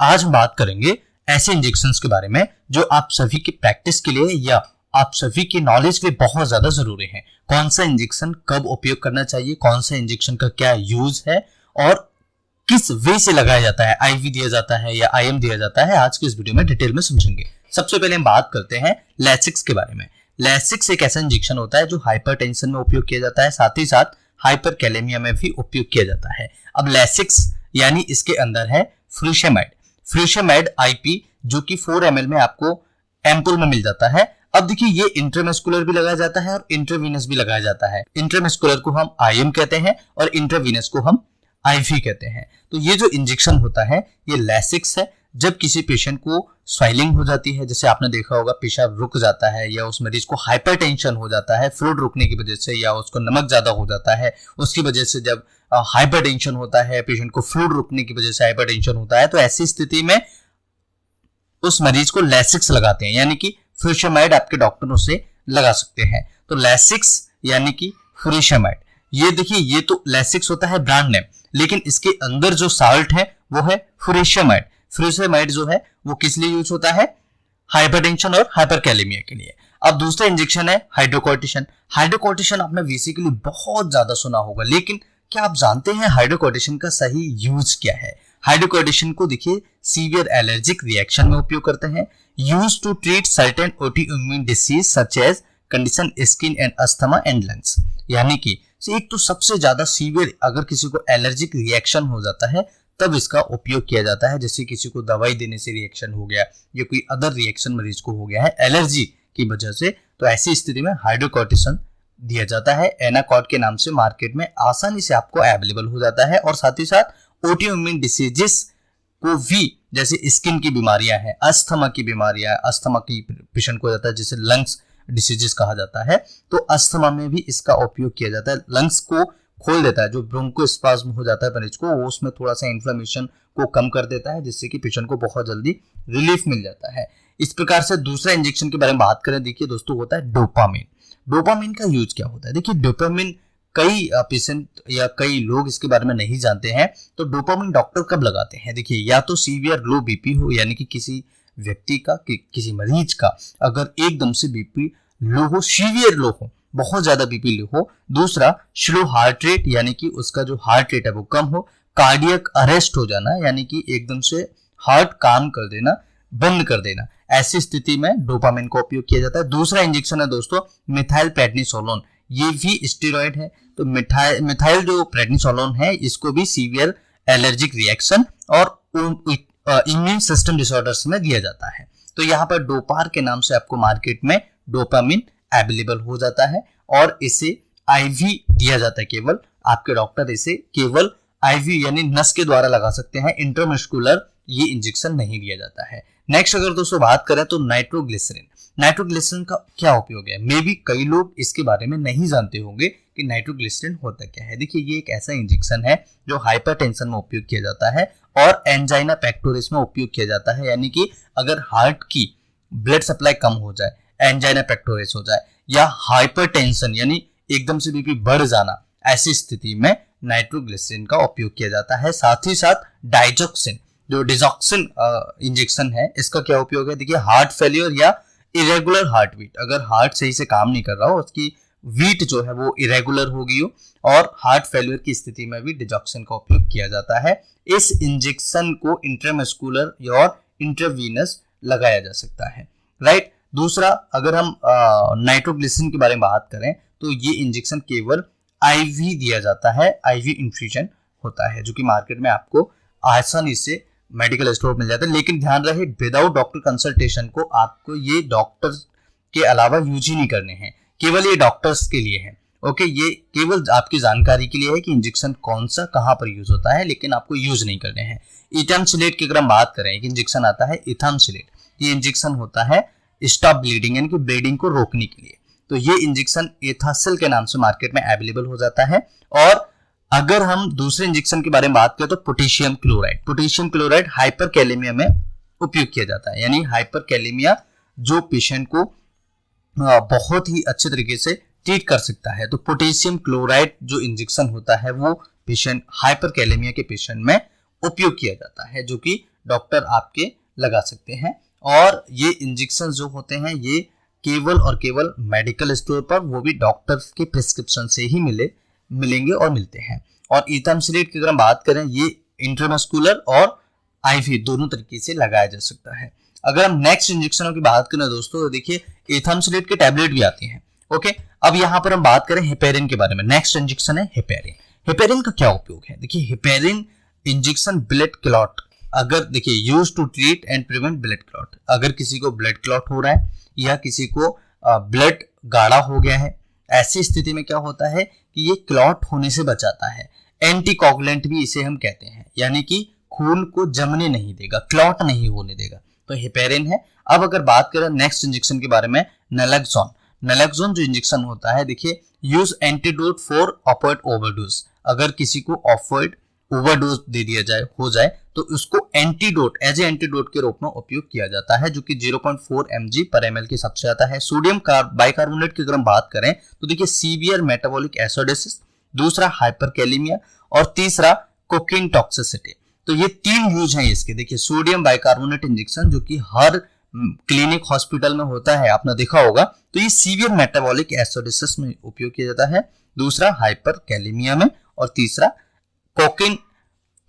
आज हम बात करेंगे ऐसे इंजेक्शंस के बारे में जो आप सभी की प्रैक्टिस के लिए या आप सभी की नॉलेज के लिए बहुत ज्यादा जरूरी है। कौन सा इंजेक्शन कब उपयोग करना चाहिए, कौन सा इंजेक्शन का क्या यूज है और किस वे से लगाया जाता है, आईवी दिया जाता है या आईएम दिया जाता है, आज के इस वीडियो में डिटेल में समझेंगे। सबसे पहले हम बात करते हैं लैसिक्स के बारे में। लैसिक्स एक ऐसा इंजेक्शन होता है जो हाइपरटेंशन में उपयोग किया जाता है, साथ ही साथ हाइपरकैलेमिया में भी उपयोग किया जाता है। अब लैसिक्स यानी इसके अंदर है फ्यूशेमाइड आईपी जो कि 4 ml में आपको एम्पुल में मिल जाता है। अब देखिए ये इंट्रामस्कुलर भी लगाया जाता है और इंट्रावीनस भी लगाया जाता है। इंट्रामस्कुलर को हम आईएम कहते हैं और इंट्रावीनस को हम आईवी कहते हैं। तो ये जो इंजेक्शन होता है ये लैसिक्स है। जब किसी पेशेंट को स्वेलिंग हो जाती है, जैसे आपने देखा होगा पेशाब रुक जाता है या उस मरीज को हाइपरटेंशन हो जाता है फ्लूइड रुकने की वजह से, या उसको नमक ज्यादा हो जाता है उसकी वजह से, जब हाइपरटेंशन होता है पेशेंट को फ्लूइड रुकने की वजह से हाइपरटेंशन होता है, तो ऐसी स्थिति में उस मरीज को लैसिक्स लगाते हैं, यानी कि फ्यूशेमाइड आपके डॉक्टर उसे लगा सकते हैं। तो लैसिक्स यानी कि फ्यूशेमाइड, ये देखिए ये तो लैसिक्स होता है ब्रांड नेम, लेकिन इसके अंदर जो साल्ट है वो है फ्यूशेमाइड। फ्यूशेमाइड जो है वो किस लिए यूज होता है, हाइपरटेंशन और हाइपरकैलेमिया के लिए। अब दूसरा इंजेक्शन है हाइड्रोकोर्टिसन। हाइड्रोकोर्टिसन आपने बेसिकली बहुत ज्यादा सुना होगा, लेकिन क्या आप जानते हैं हाइड्रोकोर्टिसन का सही यूज क्या है? हाइड्रोकोर्टिसन को देखिए सीवियर एलर्जिक रिएक्शन में उपयोग करते हैं, use to treat certain autoimmune disease such as condition skin and asthma and lungs. यानी कि एक तो सबसे ज्यादा सीवियर अगर किसी को एलर्जिक रिएक्शन हो जाता है तब इसका उपयोग किया जाता है, जैसे किसी को दवाई देने से रिएक्शन हो गया या कोई अदर रिएक्शन मरीज को हो गया है एलर्जी की वजह से, तो ऐसी स्थिति में हाइड्रोकोर्टिसन दिया जाता है। एनाकॉर्ड के नाम से मार्केट में आसानी से आपको अवेलेबल हो जाता है। और साथ ही साथ ऑटोइम्यून डिसीजेस को भी, जैसे स्किन की बीमारियां हैं, अस्थमा की बीमारियां, अस्थमा की पेशेंट को हो जाता है जिसे लंग्स डिसीजेस कहा जाता है, तो अस्थमा में भी इसका उपयोग किया जाता है। लंग्स को खोल देता है, जो ब्रोंकोस्पाज्म हो जाता है मरीज को, वो उसमें थोड़ा सा इन्फ्लेमेशन को कम कर देता है, जिससे कि पेशेंट को बहुत जल्दी रिलीफ मिल जाता है। इस प्रकार से दूसरा इंजेक्शन के बारे में बात करें, देखिए दोस्तों होता है डोपामिन। डोपामिन का यूज क्या होता है? देखिए डोपामिन कई पेशेंट या कई लोग इसके बारे में नहीं जानते हैं। तो डोपामिन डॉक्टर कब लगाते हैं? देखिए या तो सीवियर लो बीपी हो, यानी कि किसी व्यक्ति का किसी मरीज का अगर एकदम से बीपी लो हो, सीवियर लो हो, बहुत ज्यादा बीपी लो हो। दूसरा स्लो हार्ट रेट, यानी कि उसका जो हार्ट रेट है वो कम हो। कार्डियक अरेस्ट हो जाना, यानी कि एकदम से हार्ट काम कर देना, बंद कर देना, ऐसी स्थिति में डोपामिन का उपयोग किया जाता है। दूसरा इंजेक्शन है दोस्तों मिथाइल प्रेडनिसोलोन, ये भी स्टेरॉइड है। तो मिथाइल जो प्रेडनिसोलोन है इसको भी सीवियर एलर्जिक रिएक्शन और इम्यून सिस्टम डिसऑर्डर्स में दिया जाता है। तो यहाँ पर डोपार के नाम से आपको मार्केट में डोपामिन अवेलेबल हो जाता है और इसे आईवी दिया जाता है। केवल आपके डॉक्टर इसे केवल आईवी यानी नस के द्वारा लगा सकते हैं, इंट्रामस्कुलर ये इंजेक्शन नहीं दिया जाता है। नेक्स्ट अगर दोस्तों बात करें तो नाइट्रोग्लिसरीन। नाइट्रोग्लिसरीन का क्या उपयोग है? मे भी कई लोग इसके बारे में नहीं जानते होंगे कि नाइट्रोग्लिसरीन होता क्या है। देखिए ये एक ऐसा इंजेक्शन है जो हाइपरटेंशन में उपयोग किया जाता है और एंजाइना पेक्टोरिस में उपयोग किया जाता है, यानी कि अगर हार्ट की ब्लड सप्लाई कम हो जाए, एंजाइना पेक्टोरिस हो जाए या हाइपरटेंशन यानी एकदम से बीपी बढ़ जाना, ऐसी स्थिति में नाइट्रोग्लिसरीन का उपयोग किया जाता है। साथ ही साथ डाइजोक्सिन, जो डिजॉक्सिन इंजेक्शन है, इसका क्या उपयोग है? देखिए हार्ट फेलियर या इरेगुलर हार्ट बीट, अगर हार्ट सही से काम नहीं कर रहा हो, उसकी बीट जो है वो इरेगुलर हो गई हो और हार्ट फेलियर की स्थिति में भी डिजॉक्सिन का उपयोग किया जाता है। इस इंजेक्शन को इंट्रामस्कुलर और इंट्रावीनस लगाया जा सकता है, राइट। दूसरा अगर हम नाइट्रोग्लिसरीन के बारे में बात करें तो ये इंजेक्शन केवल आईवी दिया जाता है, आईवी इन्फ्यूजन होता है, जो कि मार्केट में आपको आसानी से मेडिकल स्टोर मिल जाता है। लेकिन ध्यान रहे विदाउट डॉक्टर कंसल्टेशन को आपको ये डॉक्टर के अलावा यूज ही नहीं करने हैं, केवल ये डॉक्टर्स के लिए है। ओके, ये केवल आपकी जानकारी के लिए है कि इंजेक्शन कौन सा कहां पर यूज होता है, लेकिन आपको यूज नहीं करने हैं। इथामसिलेट की अगर हम बात करें, एक इंजेक्शन आता है इथामसिलेट, ये इंजेक्शन होता है स्टॉप ब्लीडिंग यानी कि ब्लीडिंग को रोकने के लिए। तो ये इंजेक्शन एथासिल के नाम से मार्केट में अवेलेबल हो जाता है। और अगर हम दूसरे इंजेक्शन के बारे में बात करें तो पोटेशियम क्लोराइड हाइपरकैलेमिया में उपयोग किया जाता है, यानी हाइपरकैलेमिया जो पेशेंट को बहुत ही अच्छे तरीके से ट्रीट कर सकता है। तो पोटेशियम क्लोराइड जो इंजेक्शन होता है वो पेशेंट हाइपरकैलेमिया के पेशेंट में उपयोग किया जाता है, जो कि डॉक्टर आपके लगा सकते हैं। और ये इंजेक्शन जो होते हैं ये केवल और केवल मेडिकल स्टोर पर, वो भी डॉक्टर के प्रिस्क्रिप्शन से ही मिलेंगे और मिलते हैं। और इथामसिलेट की अगर हम बात करें, ये इंट्रामस्कुलर और आईवी दोनों तरीके से लगाया जा सकता है। अगर हम नेक्स्ट इंजेक्शनों की बात करें दोस्तों, तो देखिए इथामसिलेट के टैबलेट भी आती हैं। ओके, अब यहाँ पर हम बात करें हेपेरिन के बारे में। नेक्स्ट इंजेक्शन है हेपेरिन। हेपेरिन का क्या उपयोग है? देखिए हेपेरिन इंजेक्शन ब्लड क्लॉट, अगर देखिए use to treat and prevent blood clot, अगर किसी को ब्लड क्लॉट हो रहा है या किसी को ब्लड गाढ़ा हो गया है, ऐसी स्थिति में क्या होता है कि ये क्लॉट होने से बचाता है। एंटीकोगुलेंट भी इसे हम कहते हैं, यानी कि खून को जमने नहीं देगा, क्लॉट नहीं होने देगा, तो हेपेरिन है। अब अगर बात करें नेक्स्ट इंजेक्शन के बारे में, नैलोक्सोन। नैलोक्सोन जो इंजेक्शन होता है, देखिए यूज एंटीडोट फॉर ऑपियोइड ओवरडोज, अगर किसी को ऑपियोइड ओवरडोज दे दिया जाए तो उसको एंटीडोट, एज ए एंटीडोट के रूप में उपयोग किया जाता है, जो कि 0.4 mg पर ml के हिसाब से आता है। सोडियम बाइकार्बोनेट की अगर हम बात करें तो देखिए सीवियर मेटाबॉलिक एसिडोसिस, दूसरा हाइपरकैलेमिया और तीसरा कोकीन टॉक्सिसिटी। तो ये 3 यूज हैं इसके। देखिए सोडियम बाइकार्बोनेट इंजेक्शन जो कि हर क्लिनिक हॉस्पिटल में होता है, आपने देखा होगा, तो ये सीवियर मेटाबॉलिक एसिडोसिस में उपयोग किया जाता है, दूसरा हाइपरकैलेमिया में और तीसरा कोकीन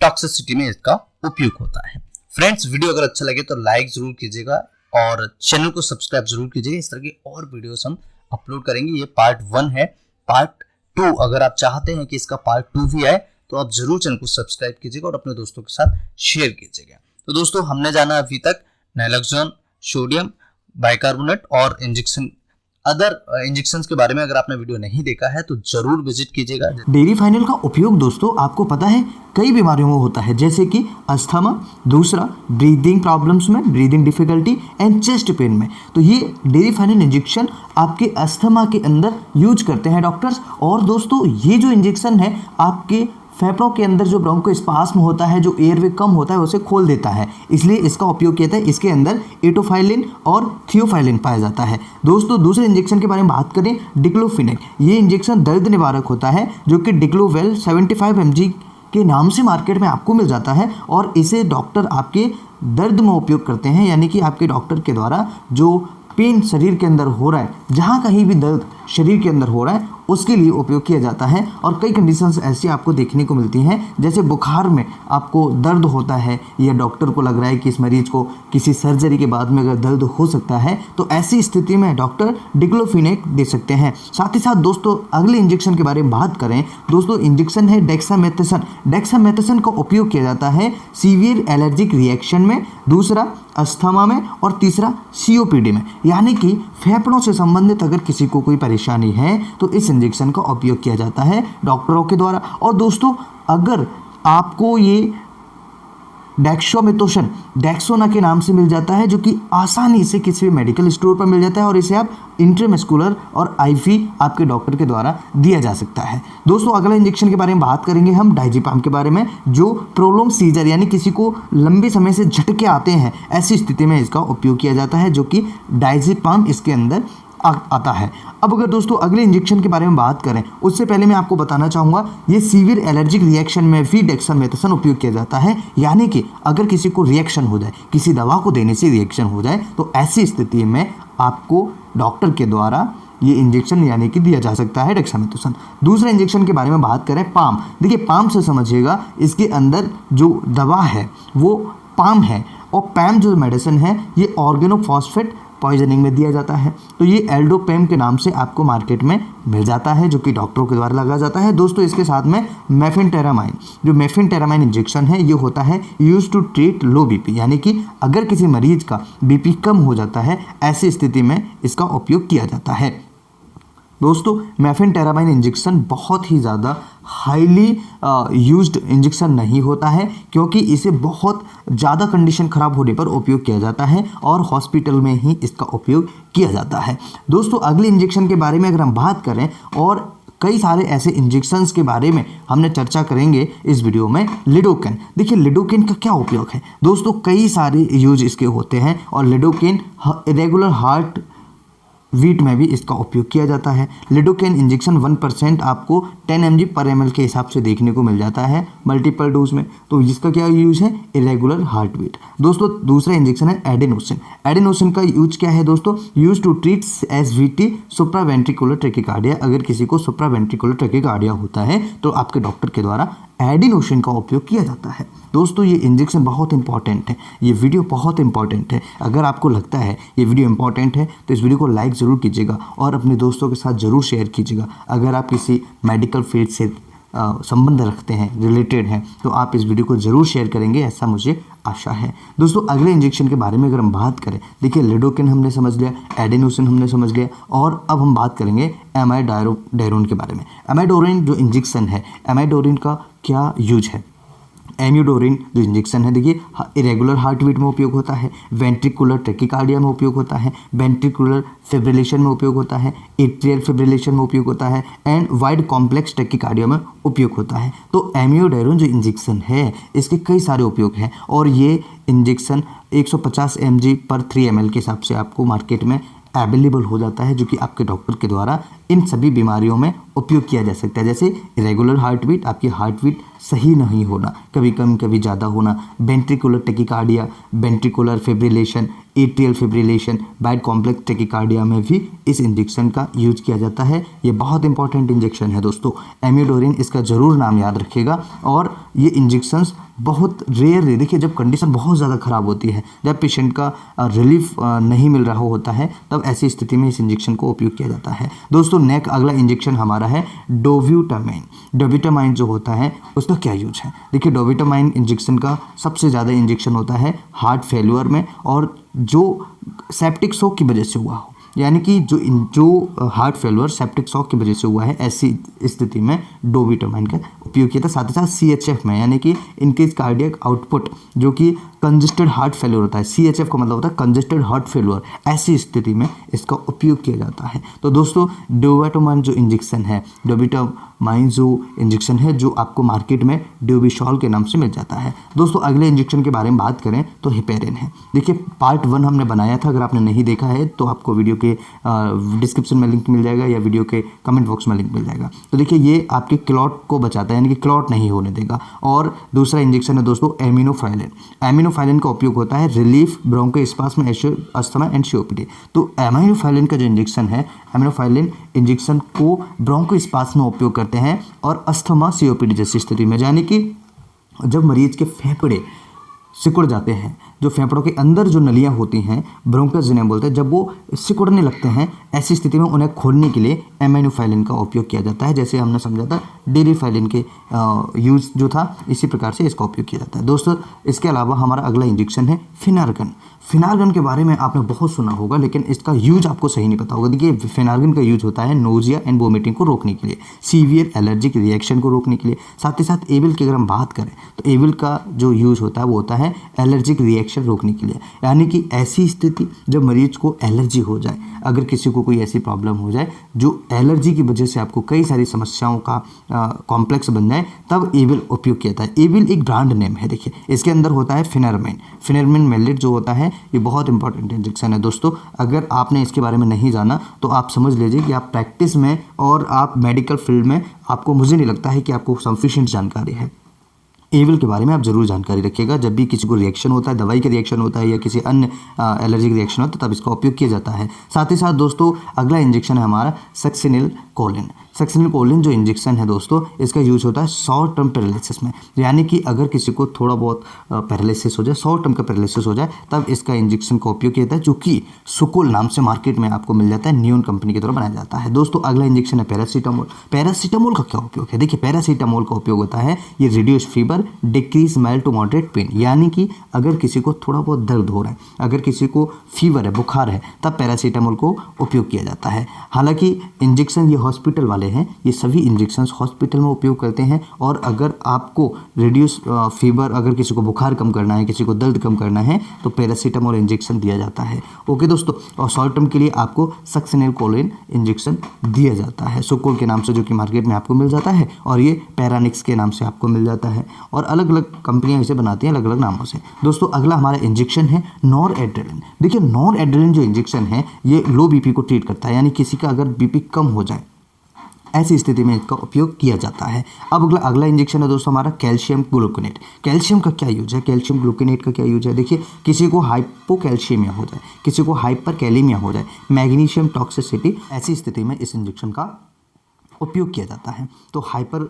टॉक्सिसिटी में इसका उपयोग होता है। फ्रेंड्स, वीडियो अगर अच्छा लगे तो लाइक जरूर कीजिएगा और चैनल को सब्सक्राइब जरूर कीजिएगा। इस तरह की और वीडियोस हम अपलोड करेंगे। ये पार्ट 1 है। पार्ट 2 अगर आप चाहते हैं कि इसका पार्ट 2 भी आए तो आप जरूर चैनल को सब्सक्राइब कीजिएगा और अपने दोस्तों के साथ शेयर कीजिएगा। तो दोस्तों, हमने जाना अभी तक नैलोक्सोन, सोडियम बाइकार्बोनेट और अदर इंजेक्शंस के बारे में। अगर आपने वीडियो नहीं देखा है तो जरूर विजिट कीजिएगा। डेयरी फाइनल का उपयोग दोस्तों आपको पता है कई बीमारियों में होता है, जैसे कि अस्थमा, दूसरा ब्रीदिंग प्रॉब्लम्स में, breathing difficulty and chest pain में। तो ये डेयरी फाइनल इंजेक्शन आपके अस्थमा के अंदर यूज करते हैं डॉक्टर्स। और दोस्तों ये जो इंजेक्शन है आपके फेफड़ों के अंदर जो ब्रोंकोस्पाज्म होता है, जो एयरवे कम होता है, उसे खोल देता है, इसलिए इसका उपयोग किया जाता है। इसके अंदर एटोफाइलिन और थियोफाइलिन पाया जाता है। दोस्तों दूसरे इंजेक्शन के बारे में बात करें, डिक्लोफिनेक। ये इंजेक्शन दर्द निवारक होता है, जो कि डिक्लोवेल 75 mg के नाम से मार्केट में आपको मिल जाता है और इसे डॉक्टर आपके दर्द में उपयोग करते हैं, यानी कि आपके डॉक्टर के द्वारा जो पेन शरीर के अंदर हो रहा है, जहाँ कहीं भी दर्द शरीर के अंदर हो रहा है, उसके लिए उपयोग किया जाता है। और कई कंडीशंस ऐसी आपको देखने को मिलती हैं, जैसे बुखार में आपको दर्द होता है या डॉक्टर को लग रहा है कि इस मरीज को किसी सर्जरी के बाद में अगर दर्द हो सकता है, तो ऐसी स्थिति में डॉक्टर डिक्लोफिनेक दे सकते हैं। साथ ही साथ दोस्तों अगले इंजेक्शन के बारे में बात करें, दोस्तों इंजेक्शन है डेक्सामेथासोन। डेक्सामेथासोन का उपयोग किया जाता है सीवियर एलर्जिक रिएक्शन में, दूसरा अस्थमा में और तीसरा सीओपीडी में, यानी कि फेफड़ों से संबंधित अगर किसी को कोई परेशानी है तो इस इंजेक्शन का उपयोग किया जाता है डॉक्टरों के द्वारा। और दोस्तों अगर आपको ये डेक्सामेथासोन डेक्सोना के नाम से मिल जाता है, जो कि आसानी से किसी भी मेडिकल स्टोर पर मिल जाता है और इसे आप इंट्रामस्कुलर और आईवी आपके डॉक्टर के द्वारा दिया जा सकता है। दोस्तों अगला इंजेक्शन के बारे में बात करेंगे हम डाइजीपाम के बारे में, जो प्रोलॉन्ग सीजर यानी किसी को लंबे समय से झटके आते हैं, ऐसी स्थिति में इसका उपयोग किया जाता है, जो कि डाइजीपाम इसके अंदर आता है। अब अगर दोस्तों अगले इंजेक्शन के बारे में बात करें, उससे पहले मैं आपको बताना चाहूँगा ये सीवियर एलर्जिक रिएक्शन में भी डेक्सामेथासोन उपयोग किया जाता है, यानी कि अगर किसी को रिएक्शन हो जाए, किसी दवा को देने से रिएक्शन हो जाए, तो ऐसी स्थिति में आपको डॉक्टर के द्वारा ये इंजेक्शन यानी कि दिया जा सकता है डेक्सामेथासोन। दूसरे इंजेक्शन के बारे में बात करें, पाम। देखिए पाम से समझिएगा, इसके अंदर जो दवा है वो पाम है और पैम जो मेडिसिन है ये ऑर्गेनोफॉस्फेट पॉइजनिंग में दिया जाता है। तो ये एल्डोपेम के नाम से आपको मार्केट में मिल जाता है, जो कि डॉक्टरों के द्वारा लगाया जाता है। दोस्तों इसके साथ में मेफेनटेरामाइन, जो मेफेनटेरामाइन इंजेक्शन है ये होता है use to treat low BP, यानी कि अगर किसी मरीज का बीपी कम हो जाता है, ऐसी स्थिति में इसका उपयोग किया जाता है। दोस्तों मेफेनटेरामाइन इंजेक्शन बहुत ही ज़्यादा हाईली यूज्ड इंजेक्शन नहीं होता है, क्योंकि इसे बहुत ज़्यादा कंडीशन खराब होने पर उपयोग किया जाता है और हॉस्पिटल में ही इसका उपयोग किया जाता है। दोस्तों अगले इंजेक्शन के बारे में अगर हम बात करें, और कई सारे ऐसे इंजेक्शंस के बारे में हमने चर्चा करेंगे इस वीडियो में, लिडोकेन। देखिए लिडोकेन का क्या उपयोग है दोस्तों, कई सारे यूज इसके होते हैं और लिडोकेन इरेगुलर हार्ट वीट में भी इसका उपयोग किया जाता है। लिडोकेन इंजेक्शन 1% आपको 10 mg पर ml के हिसाब से देखने को मिल जाता है मल्टीपल डोज में। तो इसका क्या यूज है, इरेगुलर हार्ट बीट। दोस्तों दूसरा इंजेक्शन है एडेनोसिन। एडेनोसिन का यूज क्या है दोस्तों, use to treat SVT supraventricular tachycardia. अगर किसी को सुप्रावेंट्रिकुलर ट्रैकिकार्डिया होता है तो आपके डॉक्टर के द्वारा एडिनोसिन का उपयोग किया जाता है। दोस्तों ये इंजेक्शन बहुत इंपॉर्टेंट है, ये वीडियो बहुत इंपॉर्टेंट है। अगर आपको लगता है ये वीडियो इंपॉर्टेंट है तो इस वीडियो को लाइक ज़रूर कीजिएगा और अपने दोस्तों के साथ ज़रूर शेयर कीजिएगा। अगर आप किसी मेडिकल फील्ड से संबंध रखते हैं, रिलेटेड हैं, तो आप इस वीडियो को ज़रूर शेयर करेंगे, ऐसा मुझे आशा है। दोस्तों अगले इंजेक्शन के बारे में अगर हम बात करें, देखिए लिडोकेन हमने समझ लिया, एडेनोसिन हमने समझ लिया, और अब हम बात करेंगे एमाइडायरोन के बारे में। एमाइडोरिन जो इंजेक्शन है, एमाइडोरिन का क्या यूज है। एम्यूडोरिन जो इंजेक्शन है देखिए इरेगुलर हार्ट बीट में उपयोग होता है, वेंट्रिकुलर ट्रैकिकार्डिया में उपयोग होता है, वेंट्रिकुलर फिब्रिलेशन में उपयोग होता है, एट्रियल फिब्रिलेशन में उपयोग होता है, एंड वाइड कॉम्प्लेक्स ट्रैकिकार्डिया में उपयोग होता है। तो एम्यूडोरिन जो इंजेक्शन है इसके कई सारे उपयोग हैं और ये इंजेक्शन 150 mg पर 3 ml के हिसाब से आपको मार्केट में अवेलेबल हो जाता है, जो कि आपके डॉक्टर के द्वारा इन सभी बीमारियों में उपयोग किया जा सकता है। जैसे रेगुलर हार्ट बीट, आपकी हार्ट बीट सही नहीं होना, कभी कम कभी ज़्यादा होना, ventricular tachycardia, ventricular fibrillation, atrial fibrillation, wide complex tachycardia में भी इस इंजेक्शन का यूज किया जाता है। ये बहुत इंपॉर्टेंट इंजेक्शन है दोस्तों, एम्यूडोरिन, इसका ज़रूर नाम याद रखिएगा। और ये इंजेक्शंस बहुत रेयर है, देखिए जब कंडीशन बहुत ज़्यादा ख़राब होती है, जब पेशेंट का रिलीफ नहीं मिल रहा होता है, तब ऐसी स्थिति में इस इंजेक्शन को उपयोग किया जाता है। दोस्तों अगला इंजेक्शन हमारा है डोब्यूटामाइन। डोब्यूटामाइन जो होता है उसका क्या यूज है, देखिए डोब्यूटामाइन इंजेक्शन का सबसे ज़्यादा इंजेक्शन होता है हार्ट फेल्यूर में, और जो सेप्टिक शॉक की वजह से हुआ हो, यानी कि जो हार्ट फेल्यूर सेप्टिक शॉक की वजह से हुआ है, ऐसी स्थिति में डोब्यूटामाइन का उपयोग किया था। साथ ही साथ CHF में, यानी कि इनकेस कार्डियक आउटपुट, जो कि कंजेस्टेड हार्ट फेल्यूर होता है, CHF का मतलब होता है कंजेस्टेड हार्ट फेल्यूर, ऐसी स्थिति में इसका उपयोग किया जाता है। तो दोस्तों डोब्यूटामाइन जो इंजेक्शन है, डोब्यूटामाइन जो इंजेक्शन है, जो आपको मार्केट में ड्यूबिशॉल के नाम से मिल जाता है। दोस्तों अगले इंजेक्शन के बारे में बात करें तो हेपेरिन है। देखिए पार्ट 1 हमने बनाया था, अगर आपने नहीं देखा है तो आपको वीडियो के डिस्क्रिप्शन में लिंक मिल जाएगा या वीडियो के कमेंट बॉक्स में लिंक मिल जाएगा। तो देखिए ये आपके क्लॉट को बचाता है, यानी कि क्लॉट नहीं होने देगा। और दूसरा इंजेक्शन है दोस्तों एमिनोफाइलिन। एमिनोफाइलिन का उपयोग होता है relief bronchospasm, asthma and COPD। तो एमिनोफाइलिन का जो इंजेक्शन है, एमिनोफाइलिन इंजेक्शन को ब्रोंकोस्पाज्म में उपयोग करते हैं और अस्थमा COPD जैसी स्थिति में, यानी कि जब मरीज के फेफड़े सिकुड़ जाते हैं, जो फेफड़ों के अंदर जो नलियां होती हैं, ब्रोंकस जिन्हें बोलते हैं, जब वो सिकुड़ने लगते हैं, ऐसी स्थिति में उन्हें खोलने के लिए एमिनोफाइलिन का उपयोग किया जाता है। जैसे हमने समझा था डेरिफाइलिन के यूज जो था, इसी प्रकार से इसका उपयोग किया जाता है। दोस्तों इसके अलावा हमारा अगला इंजेक्शन है फिनार्गन। फिनार्गन के बारे में आपने बहुत सुना होगा, लेकिन इसका यूज आपको सही नहीं पता होगा। देखिए फिनार्गन का यूज होता है नोजिया एंड वोमिटिंग को रोकने के लिए, सीवियर एलर्जिक रिएक्शन को रोकने के लिए। साथ ही साथ एविल की अगर हम बात करें तो एविल का जो यूज होता है वो होता है एलर्जिक रिएक्शन रोकने के लिए, यानी कि ऐसी स्थिति जब मरीज को एलर्जी हो जाए, अगर किसी को कोई ऐसी प्रॉब्लम हो जाए जो एलर्जी की वजह से आपको कई सारी समस्याओं का कॉम्प्लेक्स बन जाए, तब एविल उपयोग किया जाता है। एविल एक ब्रांड नेम है। देखिए इसके अंदर होता है फिनार्मिन मेलेट जो होता है, ये बहुत इंपॉर्टेंट इंजेक्शन है दोस्तों। अगर आपने इसके बारे में नहीं जाना तो आप समझ लीजिए कि आप प्रैक्टिस में और आप मेडिकल फील्ड में, आपको, मुझे नहीं लगता है कि आपको सफिशिएंट जानकारी है। एविल के बारे में आप जरूर जानकारी रखिएगा। जब भी किसी को रिएक्शन होता है, दवाई का रिएक्शन होता है या किसी अन्य एलर्जिक रिएक्शन होता है, तब इसका उपयोग किया जाता है। साथ ही साथ दोस्तों अगला इंजेक्शन है हमारा सक्सिनिलकोलिन। सक्सिनिलकोलिन जो इंजेक्शन है दोस्तों, इसका यूज होता है शॉर्ट टर्म पैरालिसिस में, यानी कि अगर किसी को थोड़ा बहुत पैरालिसिस हो जाए, शॉर्ट टर्म का पैरालिसिस हो जाए, तब इसका इंजेक्शन का उपयोग किया जाता है, जो कि सुकुल नाम से मार्केट में आपको मिल जाता है, न्यून कंपनी के द्वारा बनाया जाता है। दोस्तों अगला इंजेक्शन है पैरासीटामोल। पैरासीटामोल का क्या उपयोग है, देखिए पैरासीटामोल का उपयोग होता है, ये reduce fever, decrease mild to moderate pain, यानी कि अगर किसी को थोड़ा बहुत दर्द हो रहा है, अगर किसी को फीवर है, बुखार है, तब पैरासीटामोल को उपयोग किया जाता है। हालांकि इंजेक्शन ये हॉस्पिटल वाले वाले हैं ये सभी इंजेक्शंस हॉस्पिटल में उपयोग करते हैं। और अगर आपको रिड्यूस फीवर, अगर किसी को बुखार कम करना है, किसी को दर्द कम करना है तो पैरासीटामोल इंजेक्शन दिया जाता है। ओके दोस्तों, और शॉर्ट टर्म के लिए आपको सक्सिनेलकोलिन इंजेक्शन दिया जाता है सुकोल के नाम से, जो कि मार्केट में आपको मिल जाता है, और ये पैरानिक्स के नाम से आपको मिल जाता है। और अलग अलग कंपनियां इसे बनाती हैं अलग अलग नामों से। दोस्तों अगला हमारा इंजेक्शन है नॉरएड्रेनालिन। देखिए नॉरएड्रेनालिन जो इंजेक्शन है ये लो बीपी को ट्रीट करता है, यानी किसी का अगर बीपी कम हो जाए ऐसी स्थिति में इसका उपयोग किया जाता है। अब अगला इंजेक्शन है दोस्तों हमारा कैल्शियम ग्लूकोनेट। कैल्शियम का क्या यूज है, कैल्शियम ग्लूकोनेट का क्या यूज है? देखिए किसी को हाइपोकैल्शियमिया हो जाए, किसी को हाइपरकैलेमिया हो जाए, मैग्नीशियम टॉक्सिसिटी, ऐसी स्थिति में इस इंजेक्शन का उपयोग किया जाता है। तो हाइपर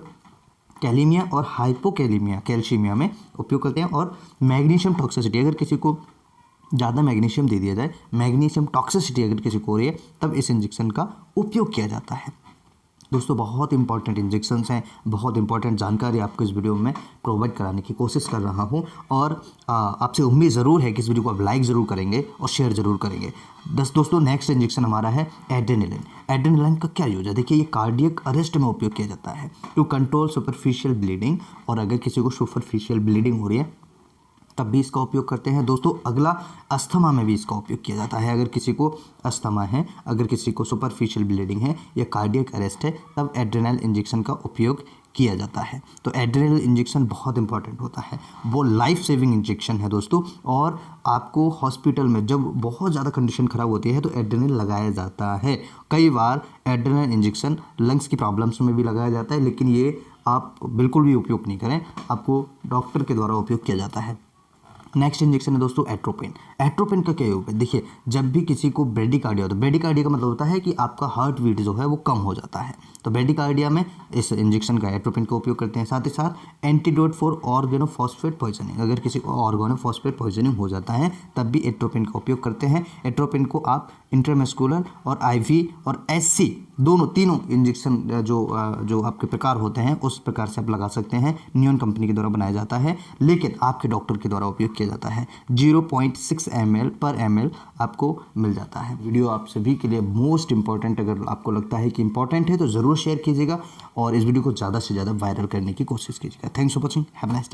कैलेमिया और हाइपोकैलेमिया कैल्शियमिया में उपयोग करते हैं। और मैग्नीशियम टॉक्सिसिटी, अगर किसी को ज़्यादा मैग्नीशियम दे दिया जाए, मैग्नीशियम टॉक्सिसिटी अगर किसी को हो रही है, तब इस इंजेक्शन का उपयोग किया जाता है। दोस्तों बहुत इंपॉर्टेंट इंजेक्शंस हैं, बहुत इंपॉर्टेंट जानकारी आपको इस वीडियो में प्रोवाइड कराने की कोशिश कर रहा हूं। और आपसे उम्मीद ज़रूर है कि इस वीडियो को आप लाइक ज़रूर करेंगे और शेयर ज़रूर करेंगे। दोस्तों नेक्स्ट इंजेक्शन हमारा है एड्रेनालिन। एड्रेनालिन का क्या यूज है? देखिए ये कार्डियक अरेस्ट में उपयोग किया जाता है टू कंट्रोल सुपरफिशियल ब्लीडिंग। और अगर किसी को सुपरफिशियल ब्लीडिंग हो रही है तब भी इसका उपयोग करते हैं। दोस्तों अगला अस्थमा में भी इसका उपयोग किया जाता है। अगर किसी को अस्थमा है, अगर किसी को सुपरफिशियल ब्लीडिंग है या कार्डियक अरेस्ट है, तब एड्रेनालिन इंजेक्शन का उपयोग किया जाता है। तो एड्रेनालिन इंजेक्शन बहुत इंपॉर्टेंट होता है, वो लाइफ सेविंग इंजेक्शन है दोस्तों। और आपको हॉस्पिटल में जब बहुत ज़्यादा कंडीशन ख़राब होती है तो एड्रेनालिन लगाया जाता है। कई बार एड्रेनालिन इंजेक्शन लंग्स की प्रॉब्लम्स में भी लगाया जाता है, लेकिन ये आप बिल्कुल भी उपयोग नहीं करें, आपको डॉक्टर के द्वारा उपयोग किया जाता है। नेक्स्ट इंजेक्शन है दोस्तों एट्रोपिन। एट्रोपिन का क्या योग है? देखिए जब भी किसी को ब्रेडिकार्डिया होता है, ब्रेडिकार्डिया का मतलब होता है कि आपका हार्ट बीट जो है वो कम हो जाता है, तो ब्रेडिकार्डिया में इस इंजेक्शन का एट्रोपिन का उपयोग करते हैं। साथ ही साथ एंटीडोट फॉर ऑर्गेनोफॉस्फेट पॉइजनिंग, अगर किसी को ऑर्गेनोफॉस्फेट पॉइजनिंग हो जाता है तब भी एट्रोपिन का उपयोग करते हैं। एट्रोपिन को आप इंट्रामस्कुलर और आईवी और एससी तीनों इंजेक्शन जो आपके प्रकार होते हैं उस प्रकार से आप लगा सकते हैं। नियॉन कंपनी के द्वारा बनाया जाता है, लेकिन आपके डॉक्टर के द्वारा उपयोग किया जाता है। 0.6 ml पर ml आपको मिल जाता है। वीडियो आप सभी के लिए मोस्ट इंपॉर्टेंट, अगर आपको लगता है कि इंपॉर्टेंट है तो ज़रूर शेयर कीजिएगा और इस वीडियो को ज़्यादा से ज़्यादा वायरल करने की कोशिश कीजिएगा। Thanks for watching, have a nice day.